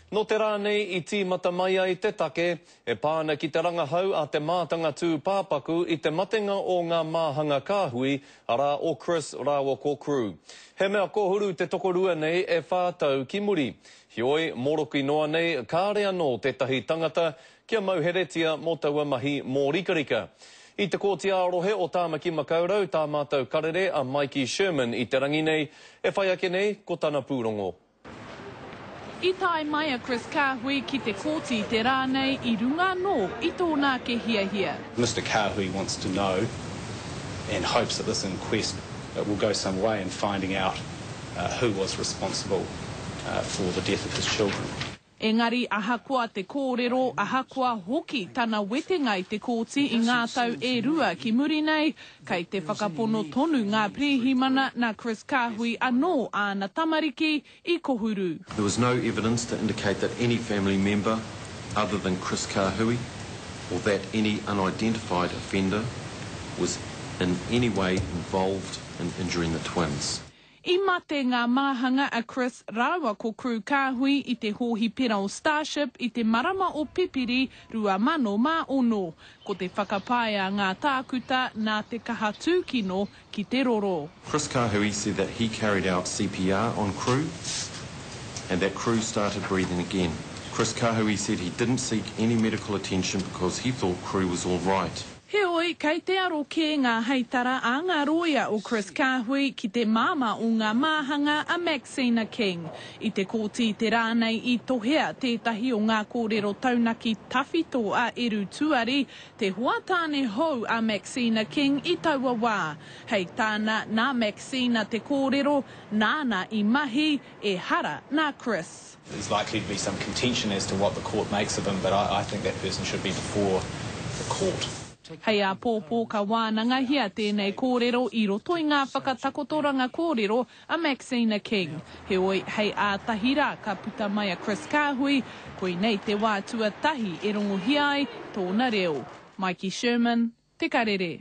No te rānei I tīmata mai ai te take, e pāna ki te rangahau a te mātanga tū pāpaku I te matenga o ngā māhanga kāhui ara o Chris Rawako crew. He mea kohuru te tokorua nei e whātau ki muri. Hioi, moroki noa nei, kāre anō tētahi tangata kia mauheretia mō taua mahi mō rikarika. I te kōtia arohe o Tāmaki Makaurau, tā mātou karere a Mikey Sherman I te rangi nei, e whai ake nei ko tāna pūrongo. I tae mai a Chris Kāhui ki te kōti te rānei I runga nō I tōnā ke hia. Mr Kāhui wants to know and hopes that this inquest will go some way in finding out who was responsible for the death of his children. Engari ahakoa te kōrero, ahakoa hoki tana wetenga I te kōti I ngā tau e rua ki muri nei, kei te whakapono tonu ngā prehimana na Chris Kāhui anō āna tamariki I kohuru. There was no evidence to indicate that any family member other than Chris Kāhui or that any unidentified offender was in any way involved in injuring the twins. I mate ngā māhanga a Chris Rawako crew Kāhui I te hohi pera o Starship I te marama o Pipiri 2020, ko te whakapāia ngā tākuta nā te kaha tūkino ki te roro. Chris Kāhui said that he carried out CPR on crew and that crew started breathing again. Chris Kāhui said he didn't seek any medical attention because he thought crew was all right. Heoi, kei te aro ke ngā heitara a ngā roia o Chris Kāhui ki te māma o ngā māhanga a Maxina King. I te kōti te rānei I tohea tētahi o ngā kōrero taunaki tawhito a Eru Tuari, te huatāne hou a Maxina King I taua wā. Hei tāna nā Maxina te kōrero, nāna I mahi e hara nā Chris. There's likely to be some contention as to what the court makes of him, but I think that person should be before the court. Hei a pōpō ka wānanga hia tēnei kōrero I roto I ngā whakatakotoranga kōrero a Maxina King. Heoi, hei a tahira ka puta mai a Chris Kāhui, koi nei te wā tuatahi e rongohi ai tōna reo. Mikey Sherman, Te Karere.